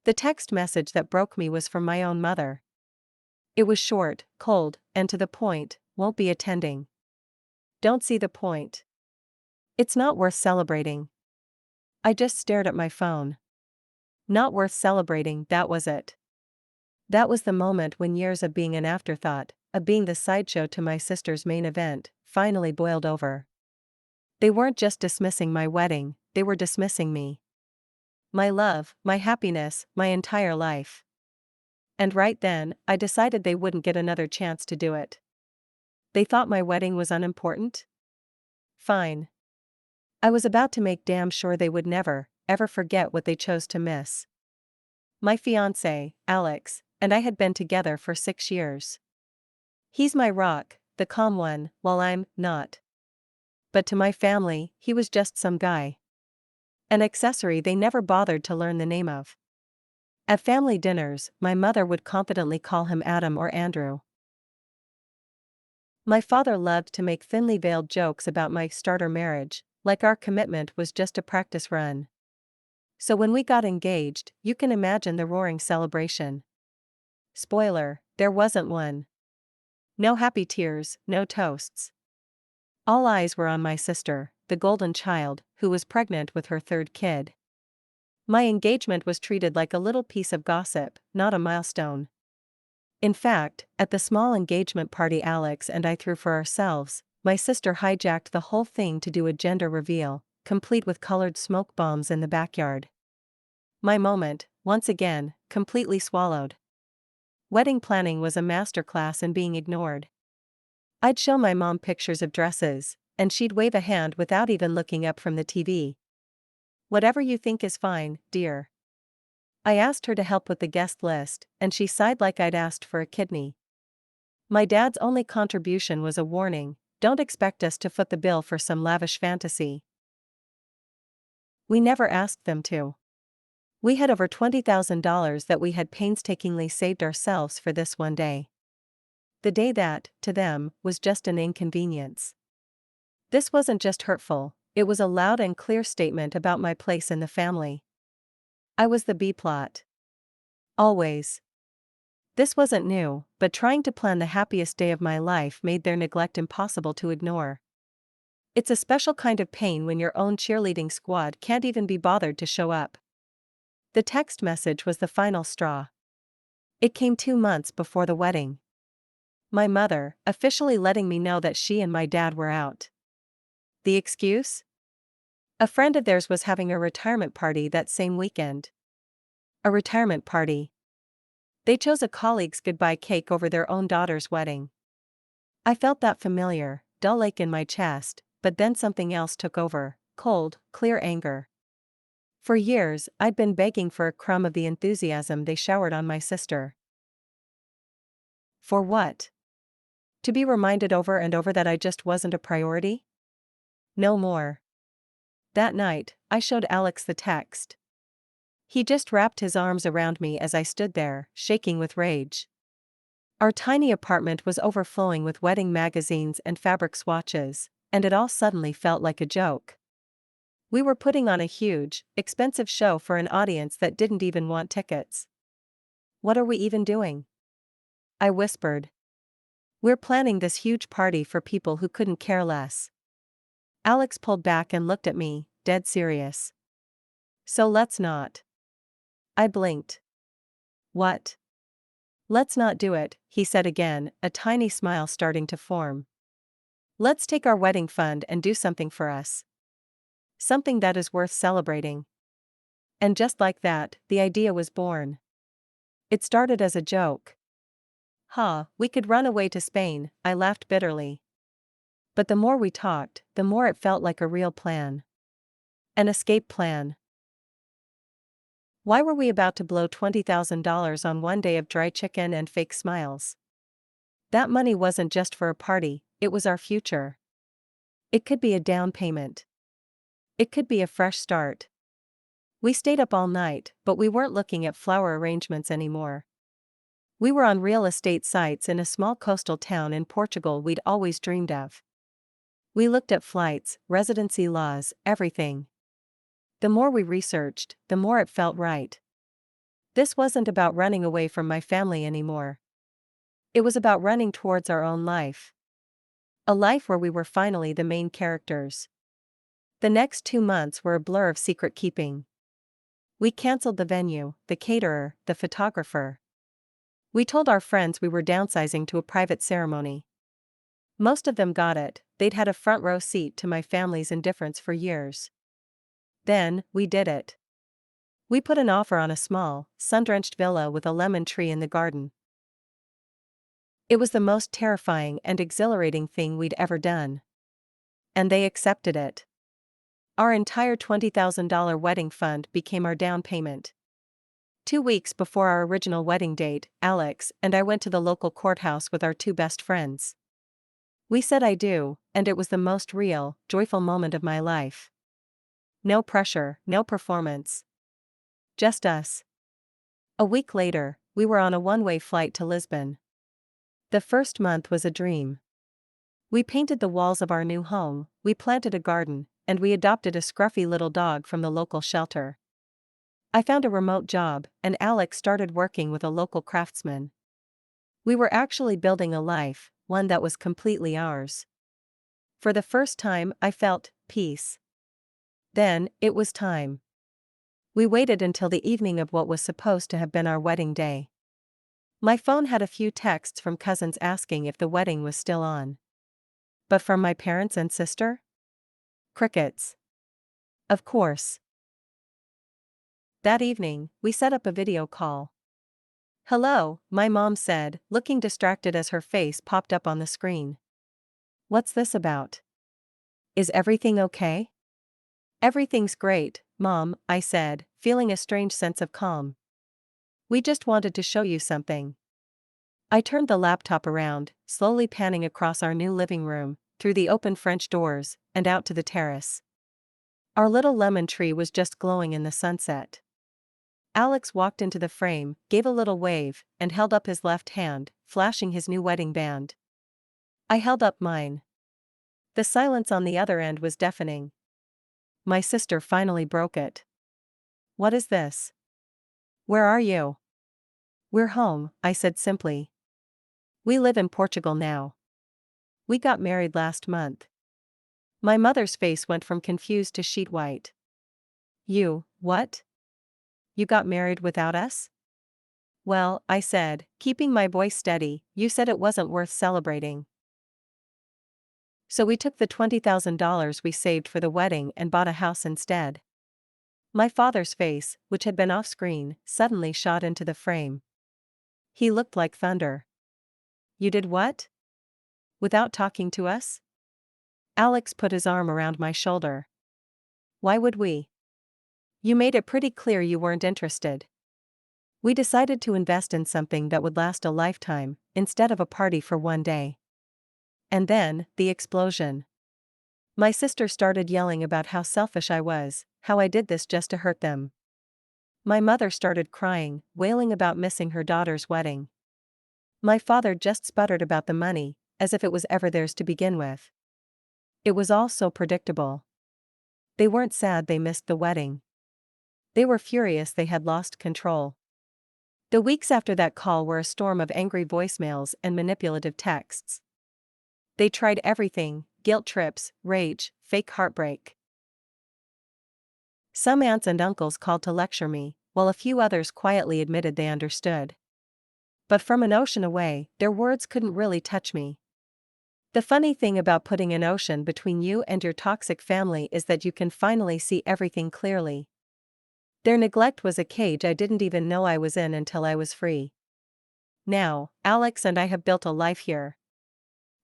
The text message that broke me was from my own mother. It was short, cold, and to the point. Won't be attending. Don't see the point. It's not worth celebrating. I just stared at my phone. Not worth celebrating, that was it. That was the moment when years of being an afterthought, of being the sideshow to my sister's main event, finally boiled over. They weren't just dismissing my wedding, they were dismissing me. My love, my happiness, my entire life. And right then, I decided they wouldn't get another chance to do it. They thought my wedding was unimportant? Fine. I was about to make damn sure they would never, ever forget what they chose to miss. My fiancé, Alex, and I had been together for 6 years. He's my rock, the calm one, while I'm not. But to my family, he was just some guy. An accessory they never bothered to learn the name of. At family dinners, my mother would confidently call him Adam or Andrew. My father loved to make thinly veiled jokes about my starter marriage, like our commitment was just a practice run. So when we got engaged, you can imagine the roaring celebration. Spoiler, there wasn't one. No happy tears, no toasts. All eyes were on my sister, the golden child, who was pregnant with her 3rd kid. My engagement was treated like a little piece of gossip, not a milestone. In fact, at the small engagement party Alex and I threw for ourselves, my sister hijacked the whole thing to do a gender reveal, complete with colored smoke bombs in the backyard. My moment, once again, completely swallowed. Wedding planning was a masterclass in being ignored. I'd show my mom pictures of dresses, and she'd wave a hand without even looking up from the TV. Whatever you think is fine, dear. I asked her to help with the guest list, and she sighed like I'd asked for a kidney. My dad's only contribution was a warning: don't expect us to foot the bill for some lavish fantasy. We never asked them to. We had over $20,000 that we had painstakingly saved ourselves for this one day. The day that, to them, was just an inconvenience. This wasn't just hurtful, it was a loud and clear statement about my place in the family. I was the B-plot. Always. This wasn't new, but trying to plan the happiest day of my life made their neglect impossible to ignore. It's a special kind of pain when your own cheerleading squad can't even be bothered to show up. The text message was the final straw. It came 2 months before the wedding. My mother, officially letting me know that she and my dad were out. The excuse? A friend of theirs was having a retirement party that same weekend. A retirement party. They chose a colleague's goodbye cake over their own daughter's wedding. I felt that familiar, dull ache in my chest, but then something else took over: cold, clear anger. For years, I'd been begging for a crumb of the enthusiasm they showered on my sister. For what? To be reminded over and over that I just wasn't a priority? No more. That night, I showed Alex the text. He just wrapped his arms around me as I stood there, shaking with rage. Our tiny apartment was overflowing with wedding magazines and fabric swatches, and it all suddenly felt like a joke. We were putting on a huge, expensive show for an audience that didn't even want tickets. What are we even doing? I whispered. We're planning this huge party for people who couldn't care less. Alex pulled back and looked at me, dead serious. So let's not. I blinked. What? Let's not do it, he said again, a tiny smile starting to form. Let's take our wedding fund and do something for us. Something that is worth celebrating. And just like that, the idea was born. It started as a joke. We could run away to Spain, I laughed bitterly. But the more we talked, the more it felt like a real plan. An escape plan. Why were we about to blow $20,000 on one day of dry chicken and fake smiles? That money wasn't just for a party, it was our future. It could be a down payment. It could be a fresh start. We stayed up all night, but we weren't looking at flower arrangements anymore. We were on real estate sites in a small coastal town in Portugal we'd always dreamed of. We looked at flights, residency laws, everything. The more we researched, the more it felt right. This wasn't about running away from my family anymore. It was about running towards our own life. A life where we were finally the main characters. The next 2 months were a blur of secret keeping. We canceled the venue, the caterer, the photographer. We told our friends we were downsizing to a private ceremony. Most of them got it, they'd had a front row seat to my family's indifference for years. Then, we did it. We put an offer on a small, sun-drenched villa with a lemon tree in the garden. It was the most terrifying and exhilarating thing we'd ever done. And they accepted it. Our entire $20,000 wedding fund became our down payment. 2 weeks before our original wedding date, Alex and I went to the local courthouse with our two best friends. We said I do, and it was the most real, joyful moment of my life. No pressure, no performance. Just us. A week later, we were on a one-way flight to Lisbon. The first month was a dream. We painted the walls of our new home, we planted a garden, and we adopted a scruffy little dog from the local shelter. I found a remote job, and Alex started working with a local craftsman. We were actually building a life, one that was completely ours. For the first time, I felt peace. Then, it was time. We waited until the evening of what was supposed to have been our wedding day. My phone had a few texts from cousins asking if the wedding was still on. But from my parents and sister? Crickets. Of course. That evening, we set up a video call. "Hello," my mom said, looking distracted as her face popped up on the screen. "What's this about? Is everything okay?" "Everything's great, Mom," I said, feeling a strange sense of calm. "We just wanted to show you something." I turned the laptop around, slowly panning across our new living room, through the open French doors, and out to the terrace. Our little lemon tree was just glowing in the sunset. Alex walked into the frame, gave a little wave, and held up his left hand, flashing his new wedding band. I held up mine. The silence on the other end was deafening. My sister finally broke it. "What is this? Where are you?" "We're home," I said simply. "We live in Portugal now. We got married last month." My mother's face went from confused to sheet white. "You, what? You got married without us?" "Well," I said, keeping my voice steady, "you said it wasn't worth celebrating. So we took the $20,000 we saved for the wedding and bought a house instead." My father's face, which had been off-screen, suddenly shot into the frame. He looked like thunder. "You did what? Without talking to us?" Alex put his arm around my shoulder. "Why would we? You made it pretty clear you weren't interested. We decided to invest in something that would last a lifetime, instead of a party for one day." And then, the explosion. My sister started yelling about how selfish I was, how I did this just to hurt them. My mother started crying, wailing about missing her daughter's wedding. My father just sputtered about the money, as if it was ever theirs to begin with. It was all so predictable. They weren't sad they missed the wedding. They were furious they had lost control. The weeks after that call were a storm of angry voicemails and manipulative texts. They tried everything: guilt trips, rage, fake heartbreak. Some aunts and uncles called to lecture me, while a few others quietly admitted they understood. But from an ocean away, their words couldn't really touch me. The funny thing about putting an ocean between you and your toxic family is that you can finally see everything clearly. Their neglect was a cage I didn't even know I was in until I was free. Now, Alex and I have built a life here.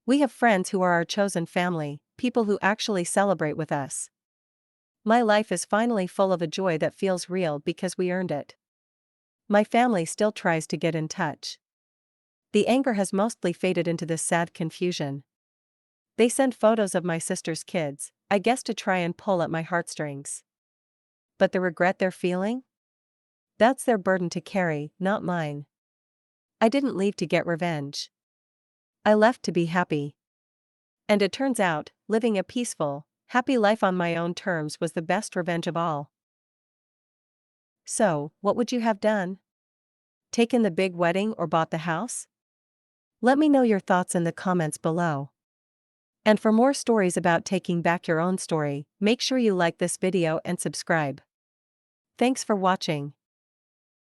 We have friends who are our chosen family, people who actually celebrate with us. My life is finally full of a joy that feels real because we earned it. My family still tries to get in touch. The anger has mostly faded into this sad confusion. They send photos of my sister's kids, I guess to try and pull at my heartstrings. But the regret they're feeling? That's their burden to carry, not mine. I didn't leave to get revenge. I left to be happy. And it turns out, living a peaceful, happy life on my own terms was the best revenge of all. So, what would you have done? Taken the big wedding or bought the house? Let me know your thoughts in the comments below. And for more stories about taking back your own story, make sure you like this video and subscribe. Thanks for watching.